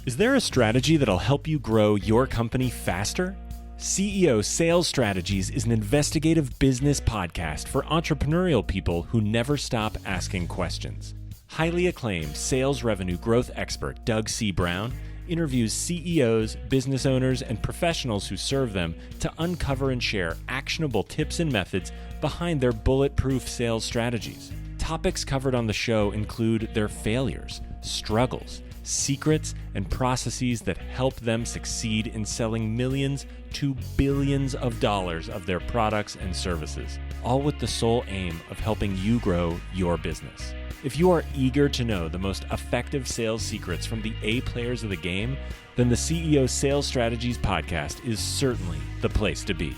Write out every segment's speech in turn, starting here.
Is there a strategy that'll help you grow your company faster? CEO Sales Strategies is an investigative business podcast for entrepreneurial people who never stop asking questions. Highly acclaimed sales revenue growth expert Doug C. Brown interviews CEOs, business owners, and professionals who serve them to uncover and share actionable tips and methods behind their bulletproof sales strategies. Topics covered on the show include their failures, struggles, secrets, and processes that help them succeed in selling millions to billions of dollars of their products and services, all with the sole aim of helping you grow your business. If you are eager to know the most effective sales secrets from the A players of the game, then the CEO Sales Strategies podcast is certainly the place to be.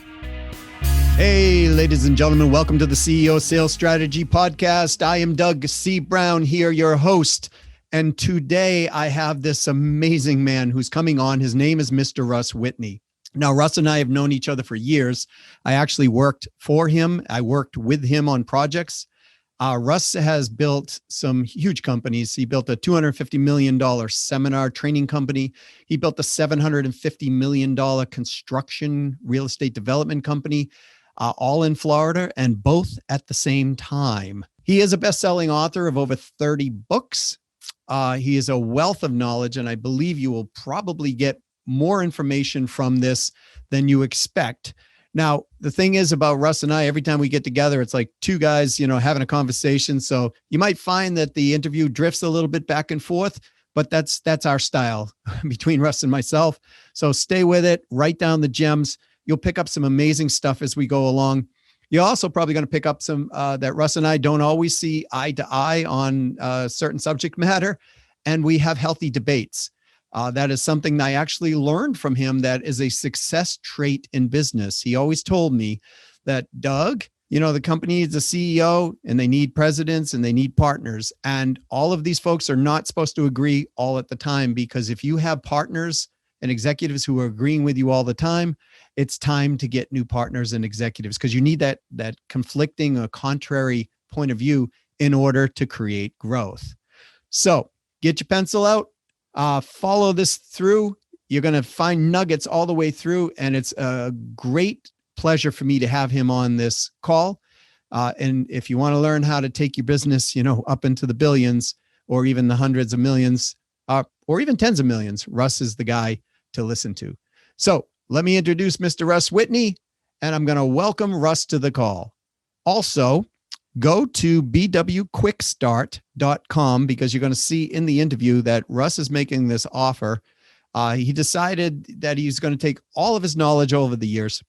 Hey, ladies and gentlemen, welcome to the CEO Sales Strategy Podcast. I am Doug C. Brown here, your host. And today I have this amazing man who's coming on. His name is Mr. Russ Whitney. Now, Russ and I have known each other for years. I actually worked for him. I worked with him on projects. Russ has built some huge companies. He built a $250 million seminar training company. He built a $750 million construction real estate development company, all in Florida, and both at the same time. He is a best-selling author of over 30 books. He is a wealth of knowledge, and I believe you will probably get more information from this than you expect. Now, the thing is about Russ and I, every time we get together, it's like two guys, having a conversation. So you might find that the interview drifts a little bit back and forth, but that's our style between Russ and myself. So stay with it, write down the gems. You'll pick up some amazing stuff as we go along. You're also probably going to pick up some that Russ and I don't always see eye to eye on certain subject matter, and we have healthy debates. That is something I actually learned from him that is a success trait in business. He always told me that, Doug, the company is a CEO and they need presidents and they need partners. And all of these folks are not supposed to agree all at the time, because if you have partners and executives who are agreeing with you all the time, it's time to get new partners and executives, because you need that conflicting or contrary point of view in order to create growth. So get your pencil out, follow this through. You're going to find nuggets all the way through, and it's a great pleasure for me to have him on this call. And if you want to learn how to take your business, up into the billions or even the hundreds of millions, or even tens of millions, Russ is the guy to listen to. So let me introduce Mr. Russ Whitney, and I'm going to welcome Russ to the call. Also, go to bwquickstart.com, because you're going to see in the interview that Russ is making this offer. He decided that he's going to take all of his knowledge over the years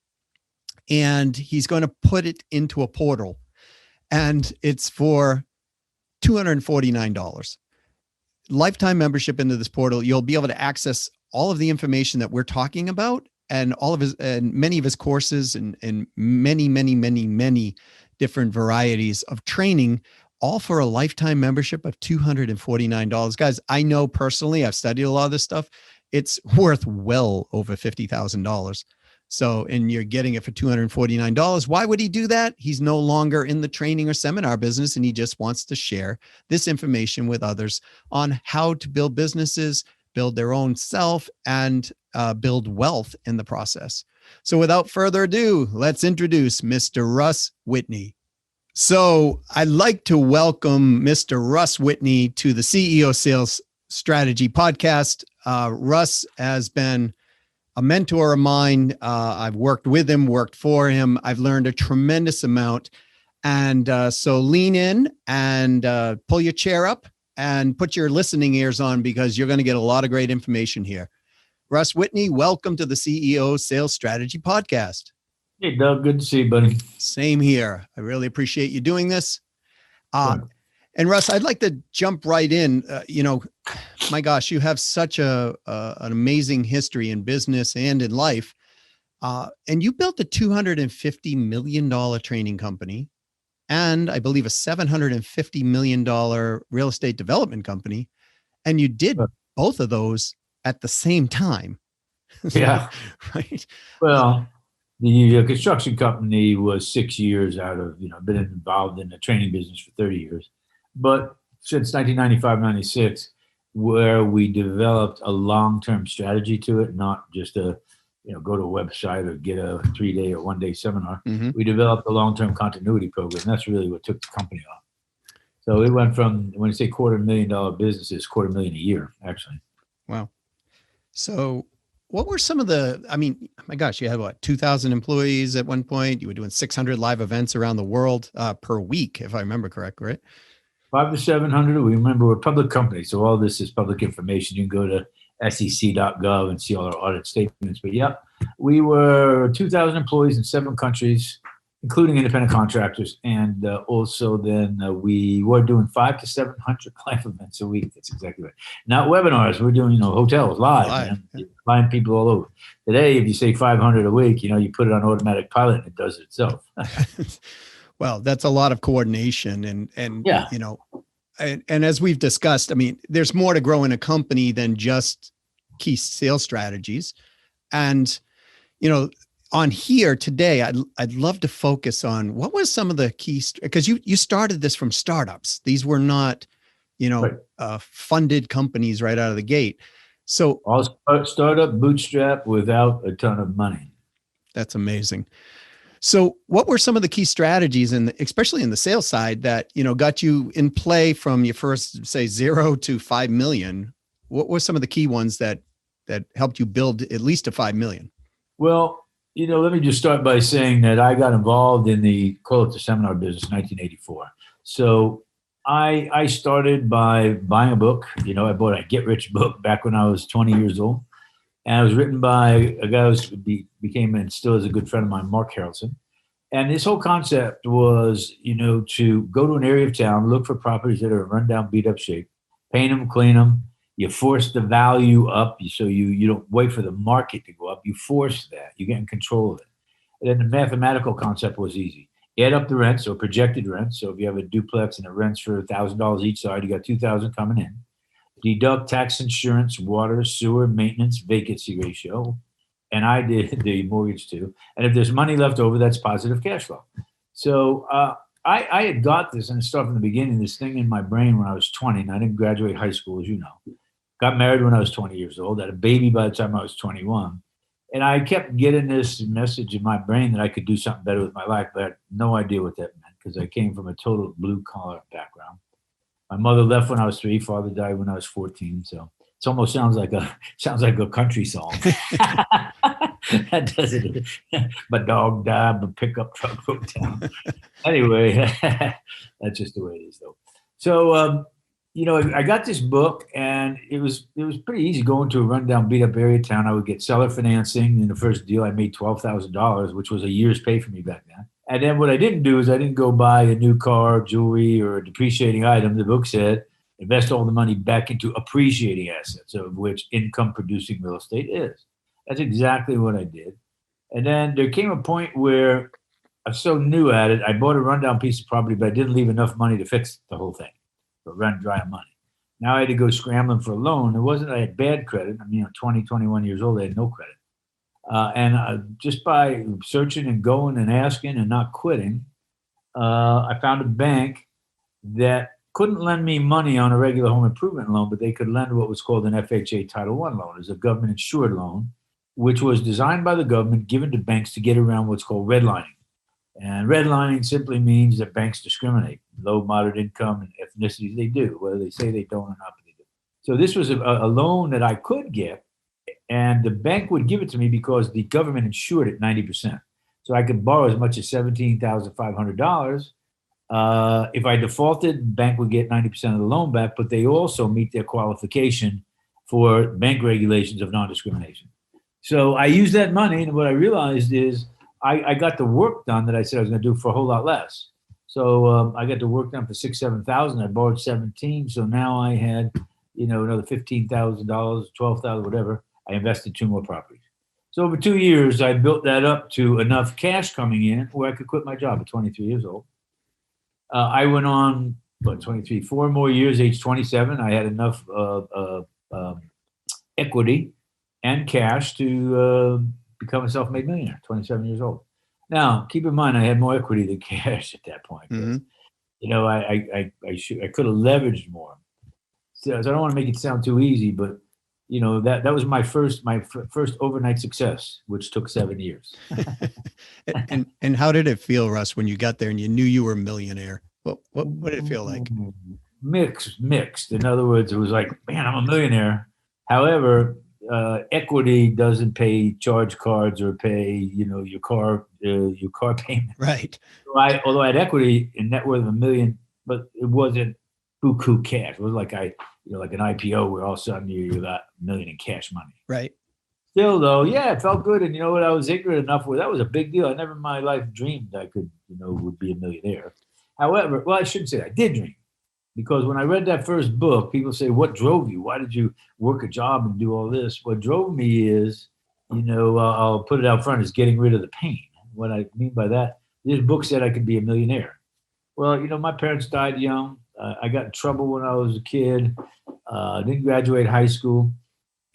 and he's going to put it into a portal, and it's for $249. Lifetime membership into this portal. You'll be able to access all of the information that we're talking about, and all of his and many of his courses, and many different varieties of training, all for a lifetime membership of $249. Guys, I know personally, I've studied a lot of this stuff. It's worth well over $50,000. So, and you're getting it for $249. Why would he do that? He's no longer in the training or seminar business, and he just wants to share this information with others on how to build businesses, build their own self, and build wealth in the process. So without further ado, let's introduce Mr. Russ Whitney. So I'd like to welcome Mr. Russ Whitney to the CEO Sales Strategy Podcast. Russ has been a mentor of mine. I've worked with him, worked for him. I've learned a tremendous amount. And so lean in and pull your chair up and put your listening ears on, because you're going to get a lot of great information here. Russ Whitney, welcome to the CEO Sales Strategy Podcast. Hey, Doug. Good to see you, buddy. Same here. I really appreciate you doing this. And Russ, I'd like to jump right in. My gosh, you have such an amazing history in business and in life. And you built a $250 million training company, and I believe a $750 million real estate development company. And you did both of those at the same time. Yeah. Right. Well, the construction company was 6 years out of, been involved in the training business for 30 years. But since 1995, 96, where we developed a long-term strategy to it, not just go to a website or get a 3-day or 1-day seminar. Mm-hmm. We developed a long-term continuity program. That's really what took the company off. So it went from, when you say $250,000 businesses, $250,000 a year, actually. Wow. So what were some of my gosh, you had what, 2,000 employees at one point? You were doing 600 live events around the world per week, if I remember correct, right? 500 to 700. We remember we're a public company, so all this is public information. You can go to sec.gov and see all our audit statements. But yeah, we were 2,000 employees in 7 countries, including independent contractors. And also then we were doing 500 to 700 live events a week. That's exactly right. Not webinars. We're doing, hotels live. Man. Yeah. Flying people all over. Today, if you say 500 a week, you put it on automatic pilot and it does it itself. Well, that's a lot of coordination and yeah. And as we've discussed, there's more to grow in a company than just key sales strategies. And, on here today, I'd love to focus on what was some of the key, because you started this from startups. These were not, right. Funded companies right out of the gate. So all startup bootstrap without a ton of money. That's amazing. So what were some of the key strategies, especially in the sales side, that, got you in play from your first, say, 0 to 5 million? What were some of the key ones that helped you build at least to 5 million? Well, let me just start by saying that I got involved in the seminar business in 1984. So I started by buying a book. I bought a Get Rich book back when I was 20 years old. And it was written by a guy who became and still is a good friend of mine, Mark Harrelson. And this whole concept was, to go to an area of town, look for properties that are in rundown, beat up shape, paint them, clean them. You force the value up, so you don't wait for the market to go up. You force that. You get in control of it. And then the mathematical concept was easy. Add up the rents, or projected rents. So if you have a duplex and it rents for $1,000 each side, you got $2,000 coming in. Deduct tax, insurance, water, sewer, maintenance, vacancy ratio. And I did the mortgage too. And if there's money left over, that's positive cash flow. So I had got this, and it started from the beginning, this thing in my brain when I was 20, and I didn't graduate high school, as you know. Got married when I was 20 years old, had a baby by the time I was 21. And I kept getting this message in my brain that I could do something better with my life, but I had no idea what that meant, because I came from a total blue-collar background. My mother left when I was 3. Father died when I was 14. So it almost sounds like a country song. That does it. My dog died, but pickup truck broke down. Anyway, that's just the way it is, though. So, I got this book, and it was pretty easy going to a rundown, beat up area town. I would get seller financing. In the first deal, I made $12,000, which was a year's pay for me back then. And then what I didn't do is I didn't go buy a new car, jewelry, or a depreciating item. The book said, invest all the money back into appreciating assets, of which income-producing real estate is. That's exactly what I did. And then there came a point where I was so new at it, I bought a rundown piece of property, but I didn't leave enough money to fix the whole thing. So run dry of money. Now I had to go scrambling for a loan. It wasn't I had bad credit. 20, 21 years old, I had no credit. And just by searching and going and asking and not quitting, I found a bank that couldn't lend me money on a regular home improvement loan, but they could lend what was called an FHA Title I loan. It was a government insured loan, which was designed by the government, given to banks to get around what's called redlining. And redlining simply means that banks discriminate. Low, moderate income, and ethnicities, they do. Whether they say they don't or not, but they do. So this was a loan that I could get, and the bank would give it to me because the government insured it 90%. So I could borrow as much as $17,500. If I defaulted, the bank would get 90% of the loan back, but they also meet their qualification for bank regulations of non-discrimination. So I used that money, and what I realized is I got the work done that I said I was going to do for a whole lot less. So I got the work done for $6,000, $7,000. I borrowed 17. So now I had, another $15,000, $12,000, whatever. I invested 2 more properties. So over 2 years, I built that up to enough cash coming in where I could quit my job at 23 years old. I went on, 4 more years, age 27. I had enough equity and cash to become a self-made millionaire, 27 years old. Now, keep in mind, I had more equity than cash at that point. Mm-hmm. I could have leveraged more. So I don't want to make it sound too easy, but that was my first overnight success, which took 7 years. And how did it feel, Russ, when you got there and you knew you were a millionaire? What did it feel like? Mixed. In other words, it was like, man, I'm a millionaire. However, equity doesn't pay charge cards or pay, your car payment. Right. So although I had equity in net worth of $1 million, but it wasn't buku cash. It was like like an IPO where all of a sudden you got $1 million in cash money. Right. Still though, yeah, it felt good. And you know what? I was ignorant enough where that was a big deal. I never in my life dreamed I could, would be a millionaire. However, I shouldn't say I did dream. Because when I read that first book, people say, what drove you? Why did you work a job and do all this? What drove me is, I'll put it out front, is getting rid of the pain. What I mean by that, this book said I could be a millionaire. Well, my parents died young. I got in trouble when I was a kid. Didn't graduate high school.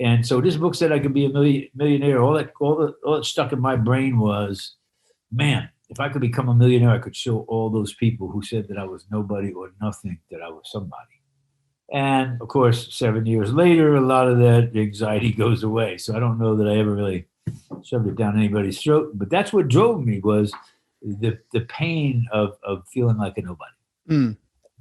And so this book said I could be a millionaire. All that stuck in my brain was, man, if I could become a millionaire, I could show all those people who said that I was nobody or nothing that I was somebody. And of course, 7 years later, a lot of that anxiety goes away. So I don't know that I ever really shoved it down anybody's throat, but that's what drove me was the pain of feeling like a nobody. Mm.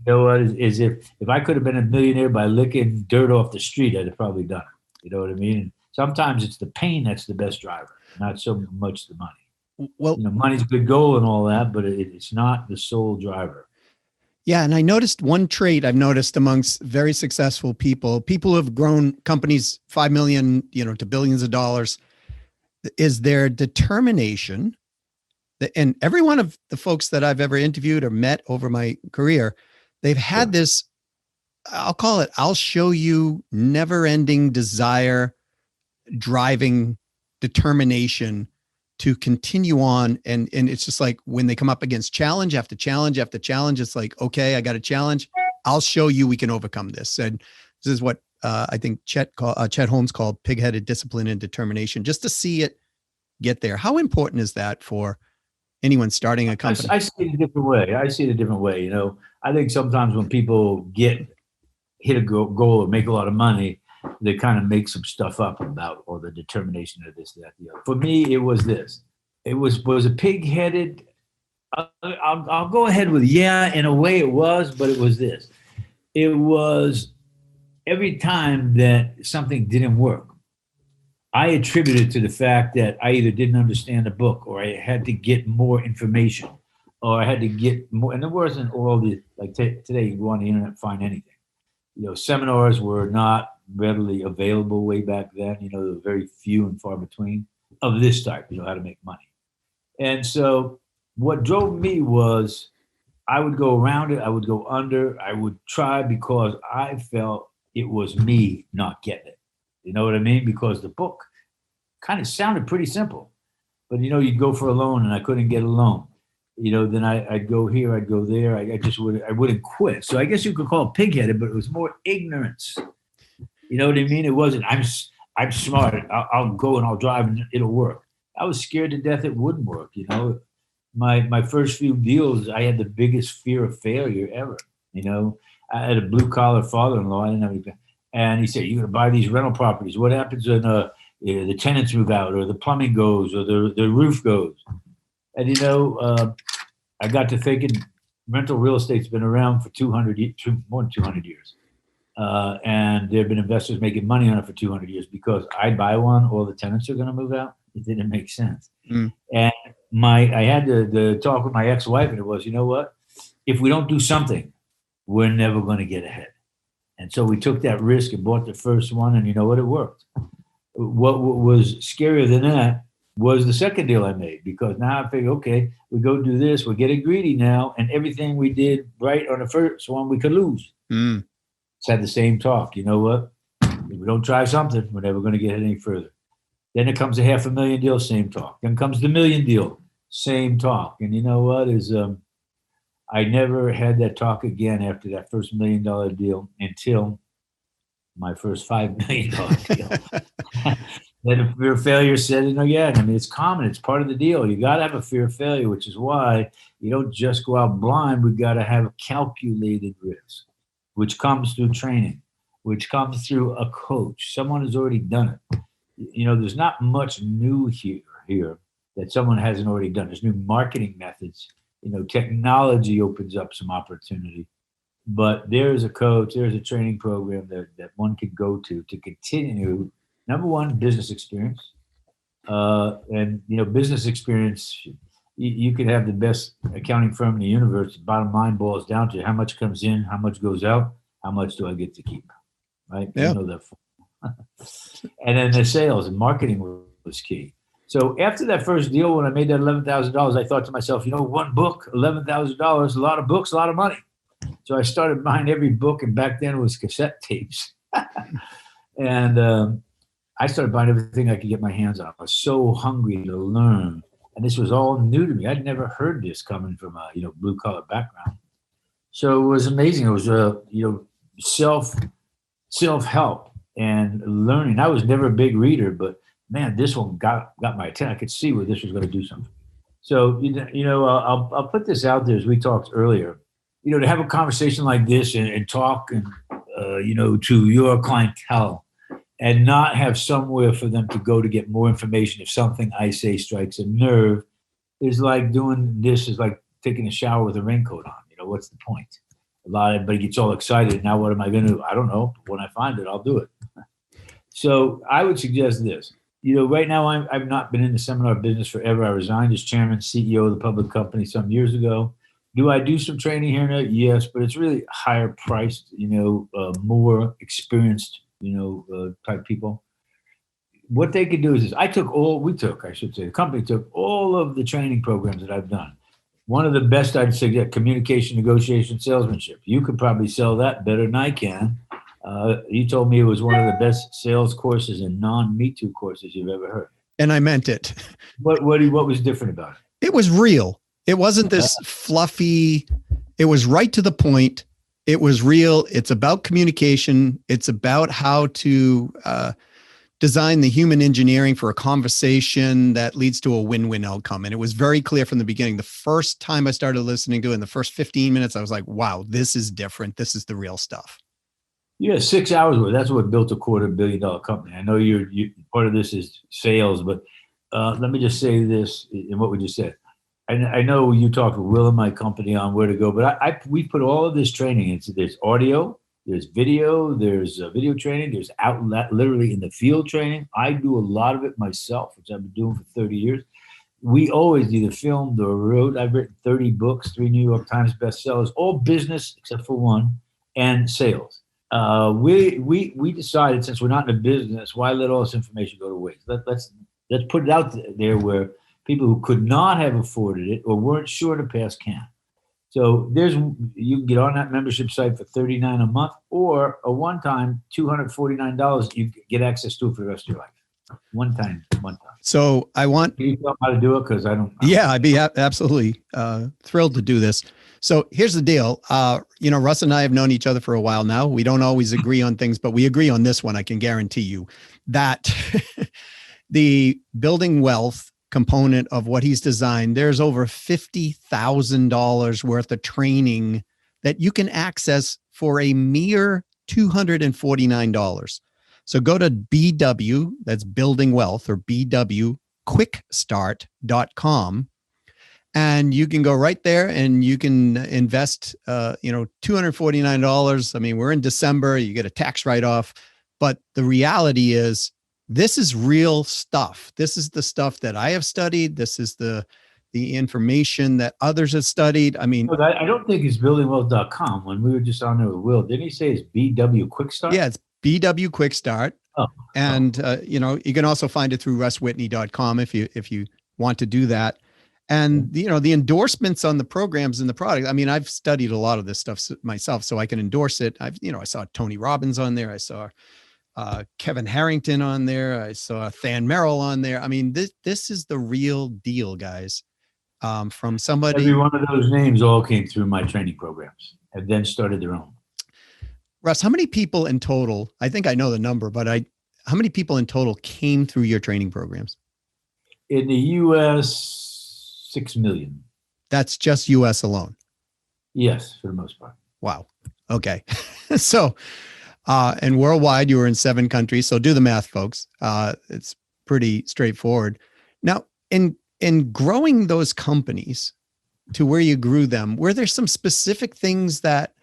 You know what? Is if I could have been a millionaire by licking dirt off the street, I'd have probably done it. You know what I mean? And sometimes it's the pain that's the best driver, not so much the money. Well, money's a good goal and all that, but it's not the sole driver. Yeah. And I noticed one trait I've noticed amongst very successful people who have grown companies 5 million, to billions of dollars, is their determination. And every one of the folks that I've ever interviewed or met over my career, they've had this, I'll call it, I'll show you, never ending desire, driving determination to continue on. And it's just like when they come up against challenge after challenge after challenge, it's like, okay, I got a challenge. I'll show you we can overcome this. And this is what I think Chet Holmes called pig-headed discipline and determination, just to see it get there. How important is that for anyone starting a company? I see it a different way. I think sometimes when people hit a goal or make a lot of money, they kind of make some stuff up about, or the determination of this, that, the other. For me, it was this. It was a pig-headed. I'll go ahead with, in a way it was, but it was this. It was every time that something didn't work, I attributed to the fact that I either didn't understand the book, or I had to get more information, or I had to get more. And there wasn't all the, like today, you go on the internet and find anything. Seminars were not readily available way back then. There were very few and far between of this type, how to make money. And so what drove me was I would go around it, I would go under, I would try because I felt it was me not getting it. You know what I mean? Because the book kind of sounded pretty simple, but you'd go for a loan and I couldn't get a loan. Then I'd go here, I'd go there. I wouldn't quit. So I guess you could call it pig-headed, but it was more ignorance. You know what I mean? It wasn't, I'm smart. I'll go and I'll drive and it'll work. I was scared to death it wouldn't work. My first few deals, I had the biggest fear of failure ever. I had a blue collar father-in-law. I didn't have anything. And he said, you're going to buy these rental properties. What happens when the tenants move out, or the plumbing goes, or the roof goes? And, I got to thinking rental real estate's been around for more than 200 years. And there have been investors making money on it for 200 years because I buy one, all the tenants are going to move out. It didn't make sense. Mm. And I had the talk with my ex-wife, and it was, you know what? If we don't do something, we're never going to get ahead. And so we took that risk and bought the first one, and you know what? It worked. What was scarier than that was the second deal I made, because now I figured, okay, we go do this, we're getting greedy now, and everything we did right on the first one, we could lose. Mm. It's had the same talk. You know what? If we don't try something, we're never going to get any further. Then it comes a $500,000 deal, same talk. Then comes the $1 million deal, same talk. And you know what is, I never had that talk again after that first $1 million deal until my first $5 million deal. Then a fear of failure said, it's common. It's part of the deal. You got to have a fear of failure, which is why you don't just go out blind. We've got to have a calculated risk, which comes through training. which comes through a coach. Someone has already done it. There's not much new here that someone hasn't already done. There's new marketing methods. Technology opens up some opportunity. But there's a coach, there's a training program that one could go to continue, number one, business experience. Business experience, you could have the best accounting firm in the universe. Bottom line boils down to how much comes in, how much goes out, how much do I get to keep, right? Yeah. You know that. And then the sales and marketing was key. So after that first deal, when I made that $11,000, I thought to myself, one book, $11,000, a lot of books, a lot of money. So I started buying every book, and back then it was cassette tapes. And I started buying everything I could get my hands on. I was so hungry to learn. And this was all new to me. I'd never heard this coming from a blue collar background. So it was amazing. It was self-help and learning. I was never a big reader, but man, this one got my attention. I could see where this was going to do something. So I'll put this out there as we talked earlier. To have a conversation like this and talk and to your clientele and not have somewhere for them to go to get more information if something I say strikes a nerve is like doing this is like taking a shower with a raincoat on. What's the point? Everybody gets all excited. Now what am I going to do? I don't know. When I find it, I'll do it. So I would suggest this. Right now I've not been in the seminar business forever. I resigned as chairman, CEO of the public company some years ago. Do I do some training here and there? Yes, but it's really higher priced, more experienced, type people. What they could do is this. The company took all of the training programs that I've done. One of the best, I'd say, communication, negotiation, salesmanship. You could probably sell that better than I can. You told me it was one of the best sales courses and non-Me Too courses you've ever heard. And I meant it. What was different about it? It was real. It wasn't this fluffy. It was right to the point. It was real. It's about communication. It's about how to design the human engineering for a conversation that leads to a win-win outcome. And it was very clear from the beginning. The first time I started listening to it, in the first 15 minutes, I was like, wow, this is different. This is the real stuff. Yeah, 6 hours worth. That's what built a $250 million company. I know you part of this is sales, but let me just say this in what we just said. I know you talked with Will and my company on where to go, but we put all of this training into. There's audio, there's video, there's video training, there's literally in the field training. I do a lot of it myself, which I've been doing for 30 years. We always either filmed or wrote. I've written 30 books, 3 New York Times bestsellers, all business except for one, and sales. We decided, since we're not in a business, why let all this information go to waste? Let's put it out there where people who could not have afforded it or weren't sure to pass can. So you can get on that membership site for $39 a month, or a one-time $249. You get access to it for the rest of your life. One time. So I want. Can you tell me how to do it? Because I don't. Yeah, I'd be absolutely thrilled to do this. So here's the deal. Russ and I have known each other for a while now. We don't always agree on things, but we agree on this one. I can guarantee you that the building wealth component of what he's designed, there's over $50,000 worth of training that you can access for a mere $249. So go to BW, that's Building Wealth, or BWQuickstart.com. And you can go right there and you can invest, $249. I mean, we're in December, you get a tax write-off, but the reality is this is real stuff. This is the stuff that I have studied. This is the information that others have studied. I mean, I don't think it's buildingwealth.com. When we were just on there with Will, didn't he say it's BW Quickstart? Yeah, it's BW Quickstart. Oh. And, you can also find it through russwhitney.com if you want to do that. And, the endorsements on the programs and the product. I mean, I've studied a lot of this stuff myself, so I can endorse it. I saw Tony Robbins on there. I saw Kevin Harrington on there. I saw Than Merrill on there. I mean, this is the real deal, guys. From somebody. Every one of those names all came through my training programs and then started their own. Russ, how many people in total? I think I know the number, but how many people in total came through your training programs? In the U.S., 6 million. That's just U.S. alone. Yes, for the most part. Wow. Okay. So And worldwide, you were in 7 countries. So do the math, folks. It's pretty straightforward. Now, in growing those companies to where you grew them, were there some specific things that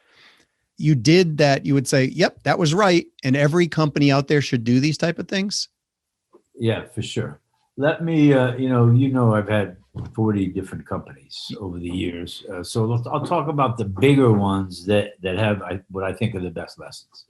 you did that you would say, yep, that was right, and every company out there should do these type of things? Yeah, for sure. Let me, I've had 40 different companies over the years. I'll talk about the bigger ones that have what I think are the best lessons.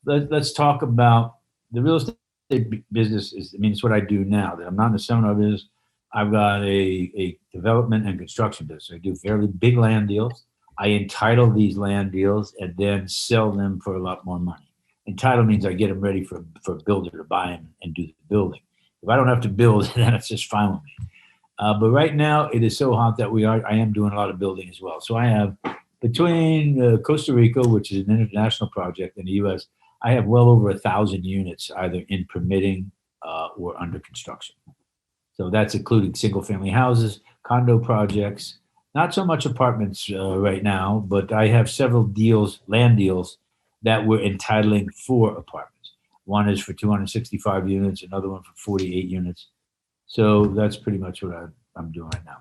Let's talk about the real estate business. It's what I do now. That I'm not in the seminar business. I've got a development and construction business. I do fairly big land deals. I entitle these land deals and then sell them for a lot more money. Entitle means I get them ready for a builder to buy them and do the building. If I don't have to build, then it's just fine with me. But right now, it is so hot that I am doing a lot of building as well. So I have, between Costa Rica, which is an international project, in the U.S., I have well over 1,000 units either in permitting or under construction. So that's including single-family houses, condo projects, not so much apartments right now, but I have several deals, land deals, that we're entitling for apartments. One is for 265 units, another one for 48 units. So that's pretty much what I'm doing right now.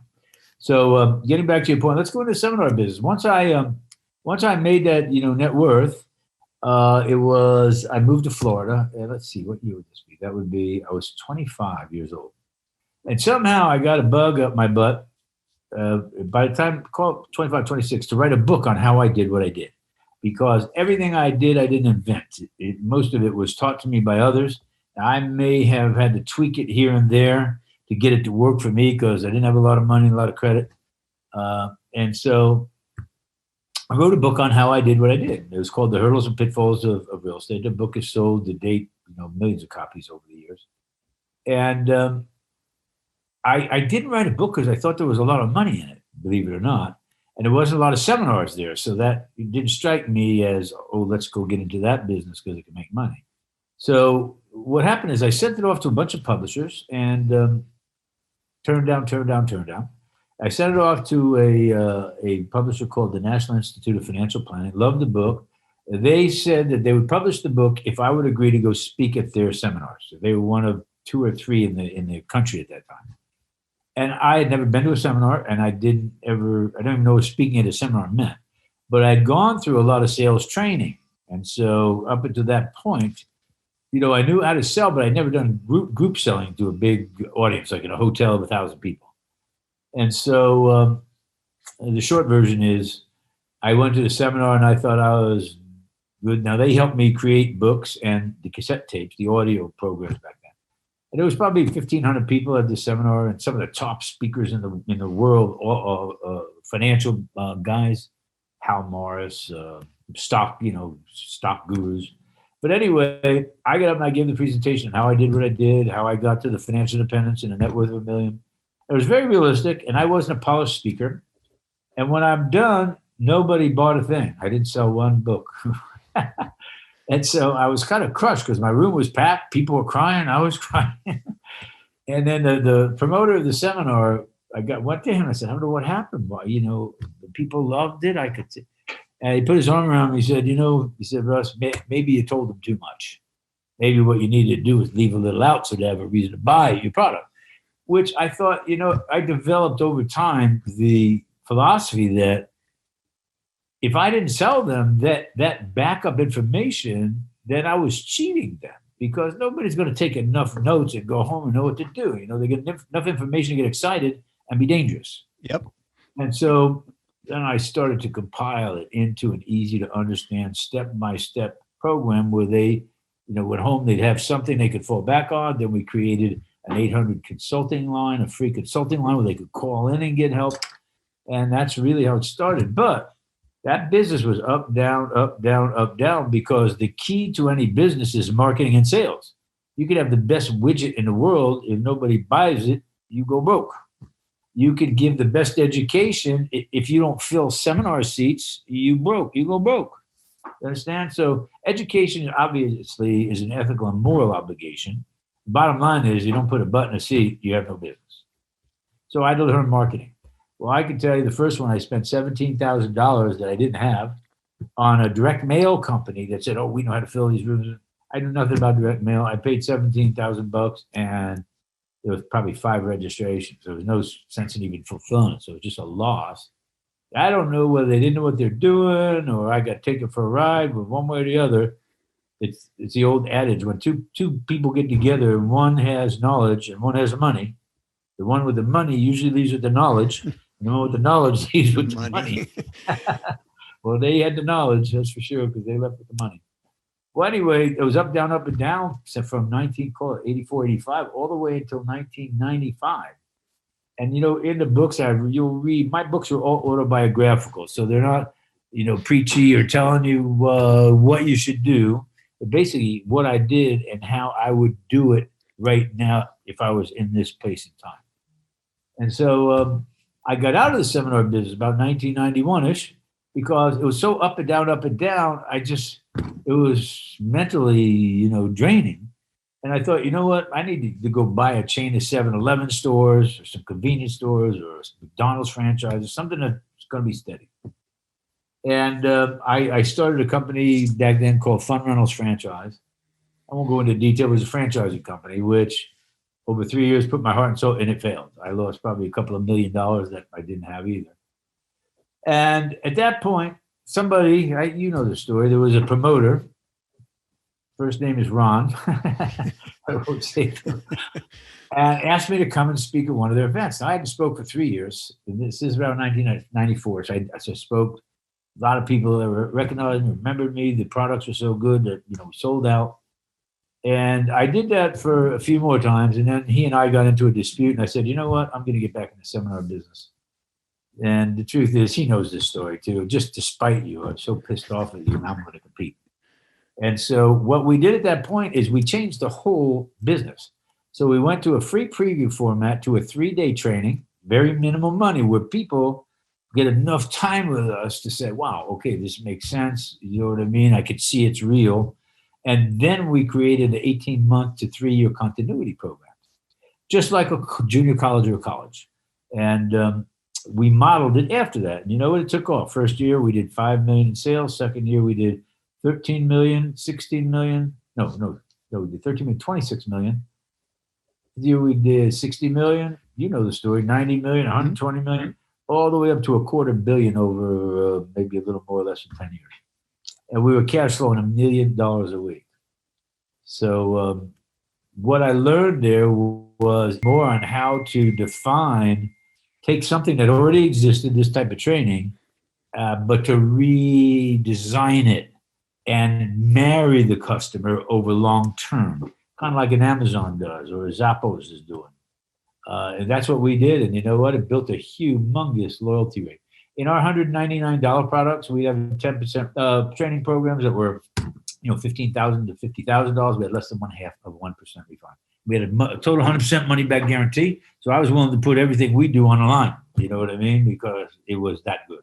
So getting back to your point, let's go into the seminar business. Once I made that net worth, I moved to Florida. Let's see, what year would this be? That would be, I was 25 years old. And somehow I got a bug up my butt by the time, call it 25, 26, to write a book on how I did what I did. Because everything I did, I didn't invent. Most of it was taught to me by others. I may have had to tweak it here and there to get it to work for me because I didn't have a lot of money, a lot of credit. And so I wrote a book on how I did what I did. It was called The Hurdles and Pitfalls of Real Estate. The book is sold to date, millions of copies over the years. And I didn't write a book because I thought there was a lot of money in it, believe it or not. And there wasn't a lot of seminars there. So that it didn't strike me as, let's go get into that business because it can make money. So what happened is I sent it off to a bunch of publishers and turned down. I sent it off to a publisher called the National Institute of Financial Planning. Loved the book. They said that they would publish the book if I would agree to go speak at their seminars. So they were one of 2 or 3 in the country at that time. And I had never been to a seminar, and I don't even know what speaking at a seminar meant. But I'd gone through a lot of sales training. And so up until that point, I knew how to sell, but I'd never done group selling to a big audience, like in a hotel of 1,000 people. And so the short version is I went to the seminar and I thought I was good. Now, they helped me create books and the cassette tapes, the audio programs back then. And there was probably 1,500 people at the seminar, and some of the top speakers in the world, financial guys, Hal Morris, stock gurus. But anyway, I got up and I gave the presentation on how I did what I did, how I got to the financial independence and a net worth of $1 million. It was very realistic, and I wasn't a polished speaker. And when I'm done, nobody bought a thing. I didn't sell one book. And so I was kind of crushed because my room was packed. People were crying. I was crying. And then the promoter of the seminar, went to him. I said, I don't know what happened. Well, the people loved it. I could see. And he put his arm around me. He said, Russ, maybe you told them too much. Maybe what you needed to do is leave a little out so they have a reason to buy your product, which I thought, I developed over time the philosophy that if I didn't sell them that backup information, then I was cheating them because nobody's going to take enough notes and go home and know what to do. They get enough information to get excited and be dangerous. Yep. And so then I started to compile it into an easy to understand step-by-step program where they, went home, they'd have something they could fall back on. Then we created an 800 consulting line, a free consulting line where they could call in and get help. And that's really how it started. But that business was up, down, because the key to any business is marketing and sales. You could have the best widget in the world. If nobody buys it, you go broke. You could give the best education. If you don't fill seminar seats, you go broke. You understand? So education obviously is an ethical and moral obligation. Bottom line is you don't put a butt in a seat, you have no business. So I had to learn marketing. Well, I can tell you the first one, I spent $17,000 that I didn't have on a direct mail company that said, "Oh, we know how to fill these rooms." I knew nothing about direct mail. I paid $17,000, and there was probably 5 registrations. There was no sense in even fulfilling it, so it was just a loss. I don't know whether they didn't know what they're doing, or I got taken for a ride, but one way or the other, it's the old adage: when two people get together, and one has knowledge and one has money, the one with the money usually leaves with the knowledge, and the one with the knowledge leaves with the money. Well, they had the knowledge, that's for sure, because they left with the money. Well, anyway, it was up, and down from 84, 85, all the way until 1995. And, in the books you'll read, my books are all autobiographical. So they're not, preachy or telling you what you should do. But basically what I did and how I would do it right now if I was in this place and time. And so I got out of the seminar business about 1991-ish because it was so up and down. It was mentally, draining. And I thought, you know what? I need to go buy a chain of 7-Eleven stores or some convenience stores or some McDonald's franchises, something that's going to be steady. And I started a company back then called Fun Rentals Franchise. I won't go into detail. It was a franchising company, which over 3 years put my heart and soul, and it failed. I lost probably a couple of $1 million that I didn't have either. And at that point, somebody, you know the story, there was a promoter. First name is Ron. I won't say and asked me to come and speak at one of their events. Now, I hadn't spoke for 3 years. And this is around 1994. So I spoke. A lot of people that recognized me, remembered me. The products were so good that, we sold out. And I did that for a few more times. And then he and I got into a dispute. And I said, you know what? I'm going to get back in the seminar business. And the truth is, he knows this story too. Just to spite you, I'm so pissed off at you, and I'm going to compete. And so what we did at that point is we changed the whole business. So we went to a free preview format to a 3-day training, very minimal money, where people get enough time with us to say, wow, okay, this makes sense. You know what I mean? I could see it's real. And then we created an 18-month to 3-year continuity program, just like a junior college or a college. And we modeled it after that. And you know what? It took off. First year, we did 5 million in sales. Second year, we did 13 million, 16 million. No, we did 13 million, 26 million. The year we did 60 million. You know the story, 90 million, 120 million, all the way up to $250 million over maybe a little more or less than 10 years. And we were cash flowing $1 million a week. So what I learned there was more on how to take something that already existed, this type of training, but to redesign it and marry the customer over long term, kind of like an Amazon does or a Zappos is doing. And that's what we did. And you know what? It built a humongous loyalty rate. In our $199 products, we have 10% training programs that were, $15,000 to $50,000. We had less than 1/2 of 1% refund. We had a total 100% money back guarantee. So I was willing to put everything we do on the line. You know what I mean? Because it was that good.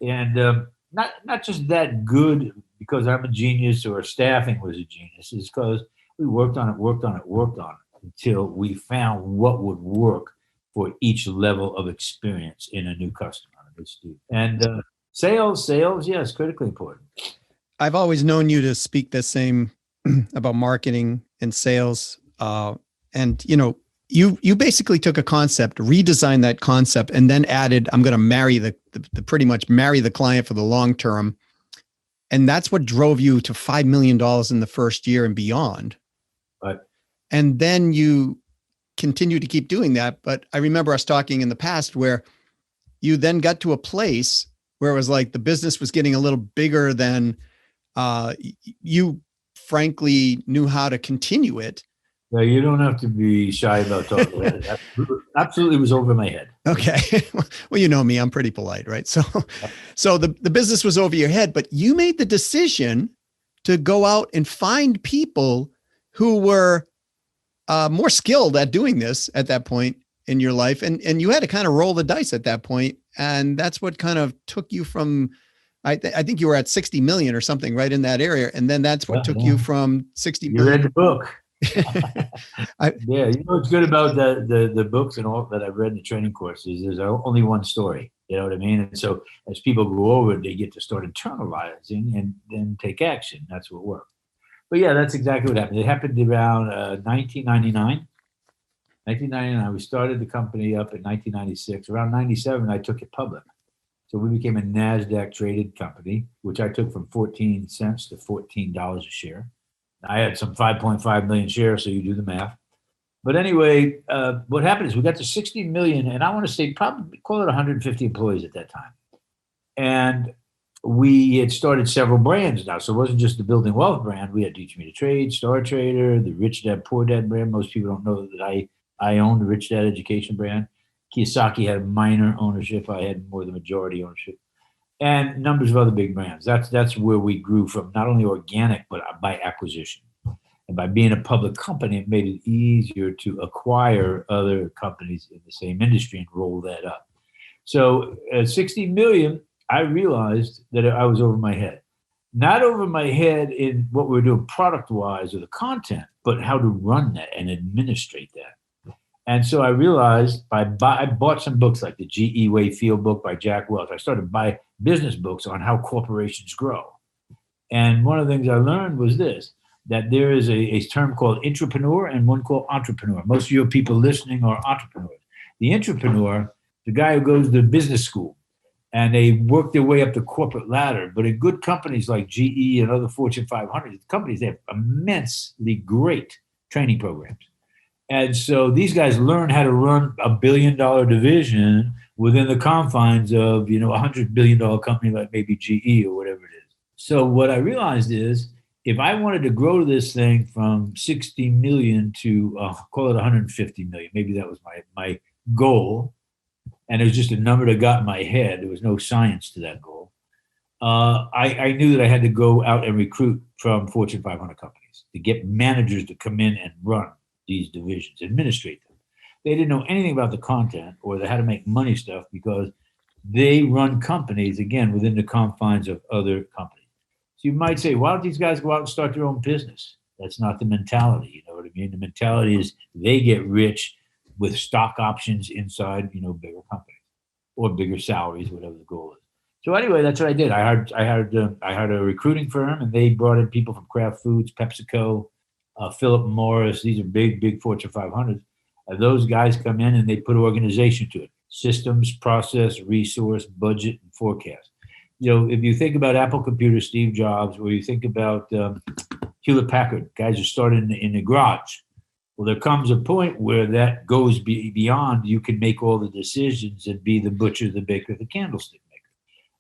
And not just that good because I'm a genius or staffing was a genius. It's because we worked on it until we found what would work for each level of experience in a new customer, a new student. And sales, yes, critically important. I've always known you to speak the same about marketing and sales. And you basically took a concept, redesigned that concept, and then added, I'm going to marry the pretty much marry the client for the long term. And that's what drove you to $5 million in the first year and beyond. Right. And then you continue to keep doing that. But I remember us talking in the past where you then got to a place where it was like the business was getting a little bigger than you frankly knew how to continue it. No, you don't have to be shy about talking about it. Absolutely was over my head. Okay. Well, you know me, I'm pretty polite, right? So the business was over your head, but you made the decision to go out and find people who were more skilled at doing this at that point in your life. And you had to kind of roll the dice at that point. And that's what kind of took you from, I think you were at 60 million or something right in that area. And then that's what took you from 60 million. You read the book. Yeah, what's good about the books and all that I've read in the training courses is there's only one story. You know what I mean? And so as people go over it, they get to start internalizing and then take action. That's what worked. But yeah, that's exactly what happened. It happened around 1999. 1999, we started the company up in 1996. Around 97, I took it public. So we became a NASDAQ traded company, which I took from 14 cents to $14 a share. I had some 5.5 million shares, so you do the math. But anyway, what happened is we got to 60 million, and I want to say probably call it 150 employees at that time. And we had started several brands now. So it wasn't just the Building Wealth brand. We had Teach Me to Trade, Star Trader, the Rich Dad, Poor Dad brand. Most people don't know that I owned the Rich Dad Education brand. Kiyosaki had minor ownership. I had more than majority ownership. And numbers of other big brands. That's where we grew from, not only organic, but by acquisition. And by being a public company, it made it easier to acquire other companies in the same industry and roll that up. So at 60 million, I realized that I was over my head. Not over my head in what we were doing product-wise or the content, but how to run that and administrate that. And so I realized I bought some books like the GE Way Field book by Jack Welch. I started to buy business books on how corporations grow. And one of the things I learned was this, that there is a term called intrapreneur and one called entrepreneur. Most of your people listening are entrepreneurs. The intrapreneur, the guy who goes to business school and they work their way up the corporate ladder. But in good companies like GE and other Fortune 500 companies, they have immensely great training programs. And so these guys learn how to run a $1 billion division within the confines of, a $100 billion company like maybe GE or whatever it is. So what I realized is, if I wanted to grow this thing from 60 million to call it 150 million, maybe that was my goal, and it was just a number that got in my head. There was no science to that goal. I knew that I had to go out and recruit from Fortune 500 companies to get managers to come in and run these divisions, administrate them. They didn't know anything about the content or how to make money stuff because they run companies, again, within the confines of other companies. You might say, why don't these guys go out and start their own business? That's not the mentality. You know what I mean? The mentality is they get rich with stock options inside, bigger companies or bigger salaries, whatever the goal is. So anyway, that's what I did. I hired a recruiting firm, and they brought in people from Kraft Foods, PepsiCo, Philip Morris. These are big Fortune 500s. Those guys come in and they put organization to it: systems, process, resource, budget, and forecast. If you think about Apple Computers, Steve Jobs, or you think about Hewlett Packard, guys who started in the garage. Well, there comes a point where that goes beyond. You can make all the decisions and be the butcher, the baker, the candlestick maker.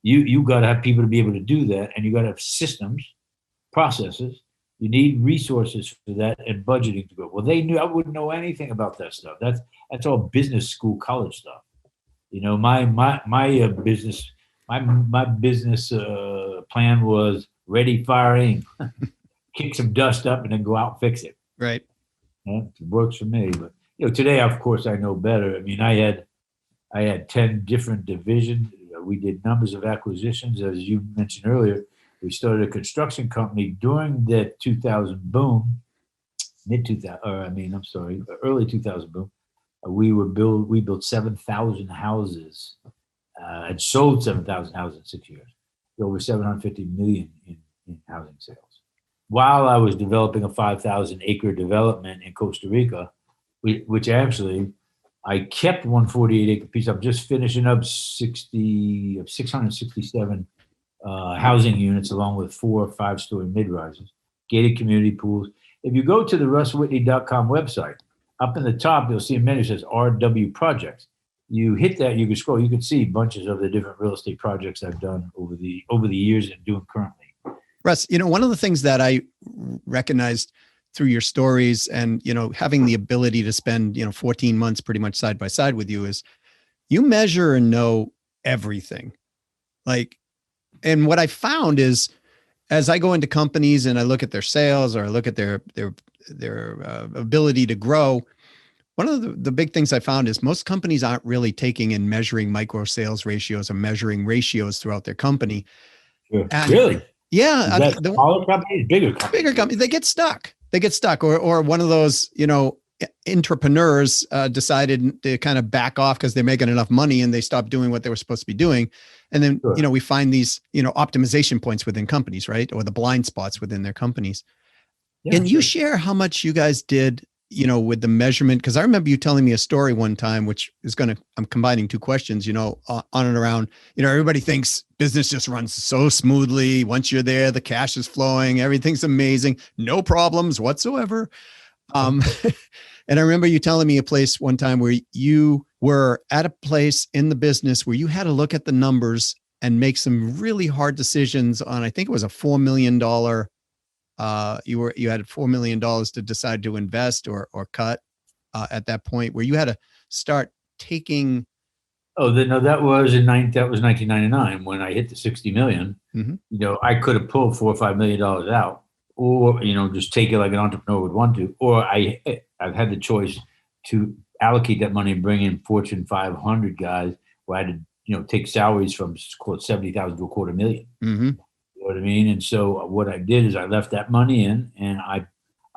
You got to have people to be able to do that, and you got to have systems, processes. You need resources for that and budgeting to go. Well, they knew I wouldn't know anything about that stuff. That's all business school, college stuff. My business. My business plan was ready, fire, aim, kick some dust up, and then go out and fix it. Right. It works for me. But today, of course, I know better. I mean, I had 10 different divisions. We did numbers of acquisitions, as you mentioned earlier. We started a construction company during the 2000 boom, early 2000 boom. We built 7,000 houses. Had sold 7,000 houses in 6 years, over 750 million in housing sales. While I was developing a 5,000 acre development in Costa Rica, which actually I kept 148 acre piece. I'm just finishing up 667 housing units, along with 4 or 5 story mid rises, gated community pools. If you go to the russwhitney.com website, up in the top you'll see a menu that says RW Projects. You hit that, you can scroll. You can see bunches of the different real estate projects I've done over the years and doing currently. Russ, one of the things that I recognized through your stories and, having the ability to spend, 14 months pretty much side by side with you is you measure and know everything. And what I found is as I go into companies and I look at their sales or I look at their ability to grow, one of the big things I found is most companies aren't really taking and measuring micro sales ratios or measuring ratios throughout their company. Sure. Really? Yeah. Smaller companies, bigger companies? Bigger companies, they get stuck. Or one of those, entrepreneurs decided to kind of back off because they're making enough money and they stopped doing what they were supposed to be doing. And then, Sure. we find these, optimization points within companies, right? Or the blind spots within their companies. Yeah, Can you sure. share how much you guys did, with the measurement? Because I remember you telling me a story one time, which is I'm combining two questions, on and around, everybody thinks business just runs so smoothly. Once you're there, the cash is flowing, everything's amazing, no problems whatsoever. And I remember you telling me a place one time where you were at a place in the business where you had to look at the numbers and make some really hard decisions on, I think it was a $4 million. You had $4 million to decide to invest or cut at that point, where you had to start taking. Oh, no, that was 1999 when I hit the 60 million. Mm-hmm. I could have pulled $4 or $5 million out, or just take it like an entrepreneur would want to, or I've had the choice to allocate that money and bring in Fortune 500 guys where I had to take salaries from quote 70,000 to $250,000. Mm-hmm. You know what I mean? And so what I did is I left that money in and I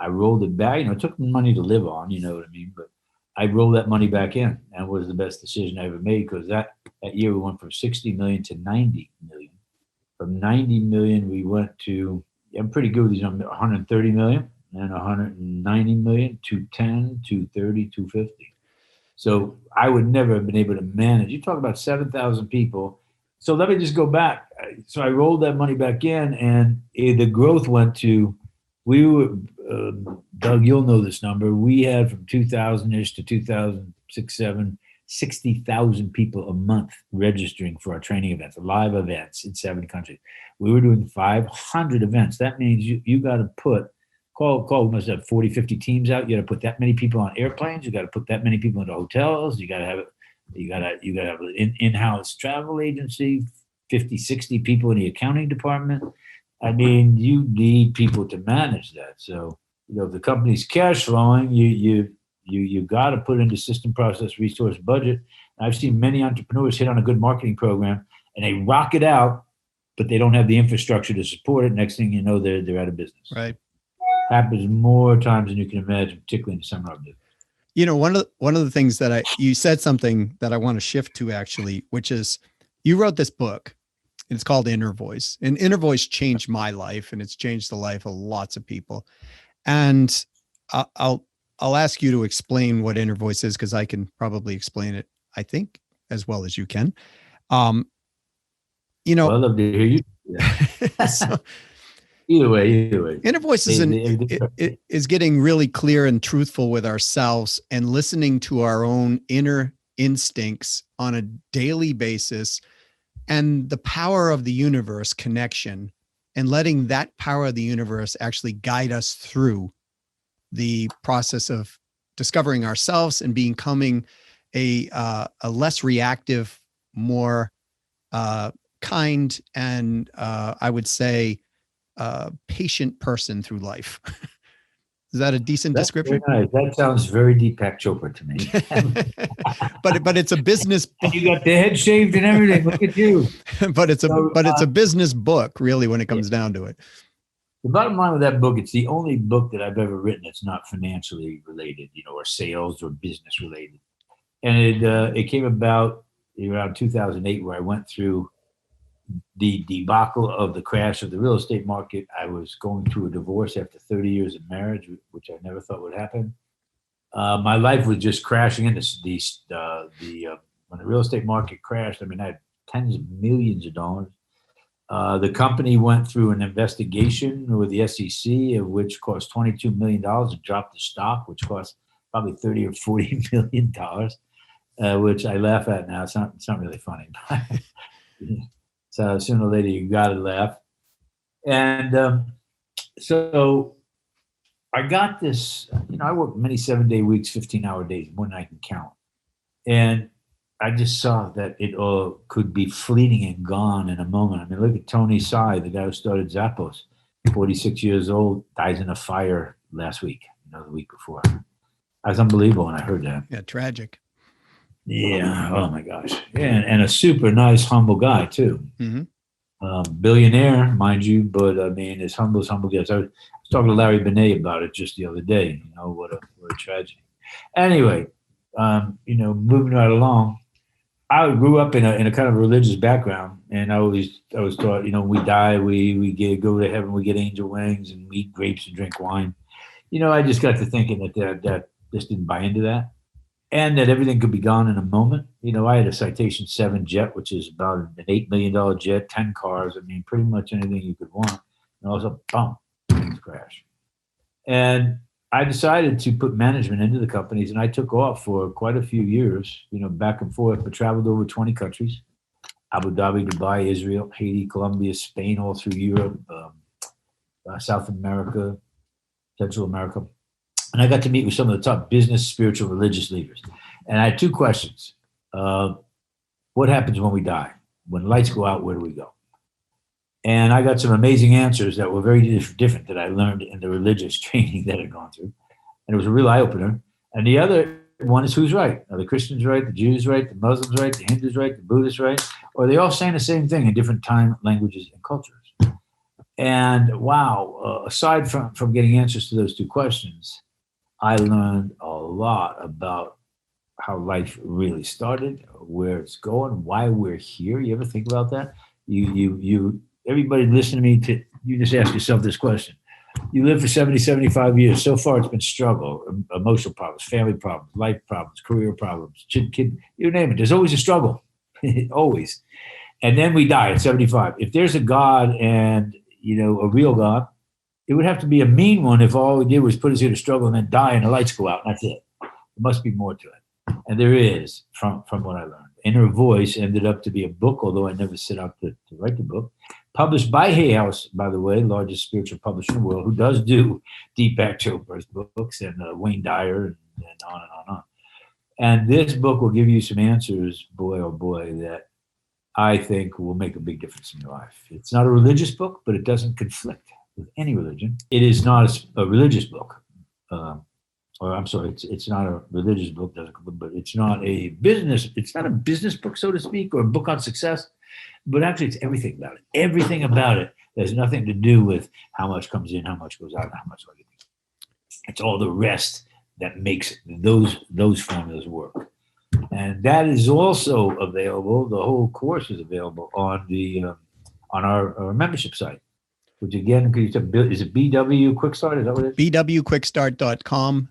rolled it back. It took money to live on, you know what I mean? But I rolled that money back in, and it was the best decision I ever made, because that year we went from 60 million to 90 million. From 90 million, we went to, I'm pretty good with these numbers, 130 million, and 190 million, 210, 230, 250. So I would never have been able to manage. You talk about 7,000 people. So let me just go back. So I rolled that money back in, and the growth went to, we were, Doug, you'll know this number. We had from 2000-ish to 2006, 7, 60,000 people a month registering for our training events, live events in 7 countries. We were doing 500 events. That means you got to we must have 40, 50 teams out. You got to put that many people on airplanes. You got to put that many people into hotels. You got to have an in-house travel agency, 50, 60 people in the accounting department. I mean, you need people to manage that. So, if the company's cash flowing, you got to put into system, process, resource, budget. I've seen many entrepreneurs hit on a good marketing program and they rock it out, but they don't have the infrastructure to support it. Next thing you know, they're out of business. Right. Happens more times than you can imagine, particularly in the seminar business. One of the things that you said something that I want to shift to, actually, which is you wrote this book. It's called Inner Voice, and Inner Voice changed my life, and it's changed the life of lots of people. And I'll ask you to explain what Inner Voice is, because I can probably explain it, I think, as well as you can. Well, I love to hear you. Yeah. So, Either way. Inner Voice is getting really clear and truthful with ourselves and listening to our own inner instincts on a daily basis, and the power of the universe connection, and letting that power of the universe actually guide us through the process of discovering ourselves and becoming a less reactive, more kind, and I would say patient person through life. Is that a decent description? Nice. That sounds very Deepak Chopra to me. but it's a business book. You got the head shaved and everything. Look at you. But it's a business book, really, when it comes down to it. The bottom line with that book, it's the only book that I've ever written that's not financially related, or sales or business related. And it came about around 2008, where I went through the debacle of the crash of the real estate market. I was going through a divorce after 30 years of marriage, which I never thought would happen. My life was just crashing into when the real estate market crashed. I mean, I had tens of millions of dollars. The company went through an investigation with the SEC, of which cost $22 million to drop the stock, which cost probably $30 or $40 million, which I laugh at now. It's not really funny. So sooner or later, you got to laugh. And so I got this, I work many 7-day weeks, 15-hour days, more than I can count. And I just saw that it all could be fleeting and gone in a moment. I mean, look at Tony Tsai, the guy who started Zappos, 46 years old, dies in a fire last week, the week before. That's unbelievable when I heard that. Yeah, tragic. Yeah. Oh my gosh. Yeah, and a super nice, humble guy too. Mm-hmm. Billionaire, mind you, but I mean, as humble gets. I was talking to Larry Benet about it just the other day. What a tragedy. Anyway, moving right along, I grew up in a kind of religious background, and I was taught, we die, we go to heaven, we get angel wings, and we eat grapes and drink wine. I just got to thinking that just didn't buy into that, and that everything could be gone in a moment. I had a Citation 7 jet, which is about an $8 million jet, 10 cars. I mean, pretty much anything you could want. And also, boom, things crash. And I decided to put management into the companies, and I took off for quite a few years, back and forth, but traveled over 20 countries: Abu Dhabi, Dubai, Israel, Haiti, Colombia, Spain, all through Europe, South America, Central America. And I got to meet with some of the top business, spiritual, religious leaders. And I had two questions. What happens when we die? When lights go out, where do we go? And I got some amazing answers that were very different that I learned in the religious training that I'd gone through. And it was a real eye-opener. And the other one is, who's right? Are the Christians right? The Jews right? The Muslims right? The Hindus right? The Buddhists right? Or are they all saying the same thing in different time, languages, and cultures? And wow, aside from getting answers to those two questions, I learned a lot about how life really started, where it's going, why we're here. You ever think about that? Everybody listen to me. You just ask yourself this question. You live for 70, 75 years. So far, it's been struggle, emotional problems, family problems, life problems, career problems, kid, you name it. There's always a struggle, always. And then we die at 75. If there's a God and, a real God, it would have to be a mean one if all we did was put us here to struggle and then die and the lights go out. And that's it. There must be more to it. And there is, from what I learned. Inner Voice ended up to be a book, although I never set out to write the book. Published by Hay House, by the way, largest spiritual publisher in the world, who does do Deepak Chopra's books and Wayne Dyer and on and on and on. And this book will give you some answers, boy, oh boy, that I think will make a big difference in your life. It's not a religious book, but it doesn't conflict with any religion. It is not a religious book. It's not a religious book, but it's not a business book, so to speak, or a book on success. But actually, it's everything about it. Everything about it. There's nothing to do with how much comes in, how much goes out, and how much. It's all the rest that makes those formulas work. And that is also available. The whole course is available on our membership site, which again, is it BW Quickstart? Is that what it is? bwquickstart.com.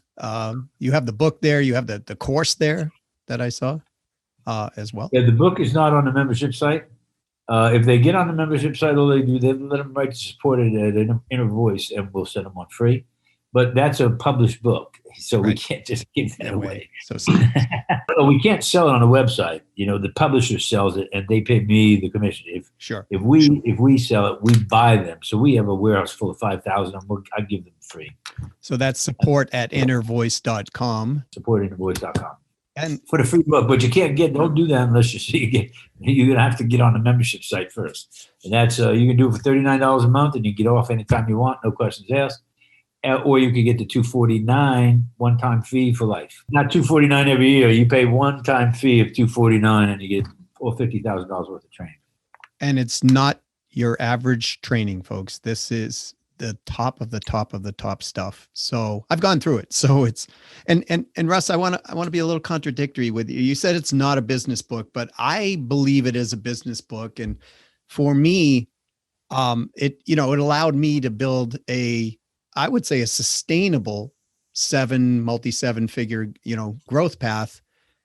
You have the book there. You have the course there that I saw as well. Yeah, the book is not on the membership site. If they get on the membership site, all they do, they let them write to support it at an Inner Voice, and we'll send them one free. But that's a published book, so we can't just give that away. So we can't sell it on a website. The publisher sells it, and they pay me the commission. If we sell it, we buy them. So we have a warehouse full of 5,000. I give them free. So that's support at innervoice.com. Support@innervoice.com. And for the free book, but don't do that unless you're going to have to get on the membership site first. And that's, you can do it for $39 a month, and you get off anytime you want, no questions asked. Or you can get the $249 one-time fee for life. Not $249 every year. You pay one-time fee of $249, and you get $50,000 worth of training. And it's not your average training, folks. This is the top of the top of the top stuff. So I've gone through it. So it's, and Russ, I want to be a little contradictory with you. You said it's not a business book, but I believe it is a business book. And for me, it allowed me to build I would say a sustainable multi-seven-figure, growth path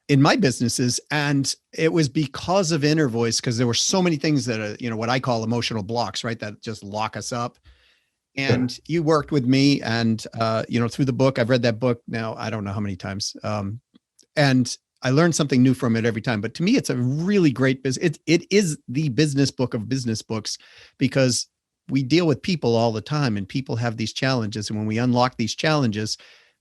in my businesses. And it was because of Inner Voice, because there were so many things that are, what I call emotional blocks, right? That just lock us up. And you worked with me and, through the book. I've read that book now, I don't know how many times. And I learned something new from it every time. But to me, it's a really great business. It is the business book of business books, because we deal with people all the time, and people have these challenges. And when we unlock these challenges,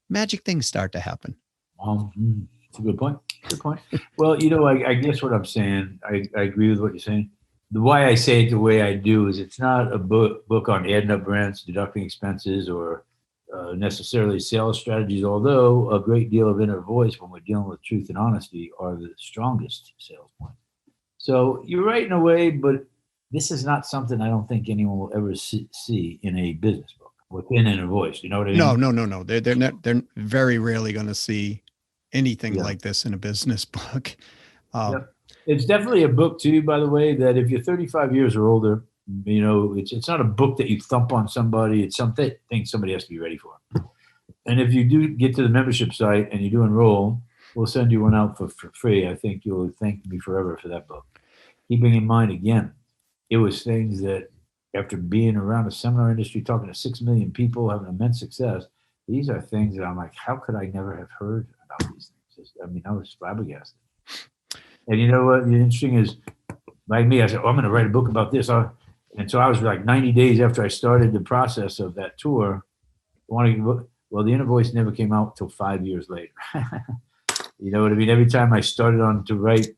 magic things start to happen. That's a good point. Good point. Well, I guess what I'm saying, I agree with what you're saying. The why I say it the way I do is it's not a book on adding up rents, deducting expenses, or necessarily sales strategies, although a great deal of Inner Voice, when we're dealing with truth and honesty, are the strongest sales points. So you're right in a way, but this is not something I don't think anyone will ever see in a business book. What in a voice. You know what I mean? No. They're very rarely going to see anything like this in a business book. It's definitely a book too, by the way, that if you're 35 years or older, you know, it's not a book that you thump on somebody. It's something somebody has to be ready for. And if you do get to the membership site and you do enroll, we'll send you one out for free. I think you'll thank me forever for that book. Keeping in mind, again, it was things that after being around the seminar industry, talking to 6 million people, having immense success, these are things that I'm like, how could I never have heard about these things? I mean, I was flabbergasted. And you know what? The interesting is, like me, I said, I'm going to write a book about this. And so I was like 90 days after I started the process of that tour, well, the inner voice never came out until 5 years later. You know what I mean? Every time I started on to write,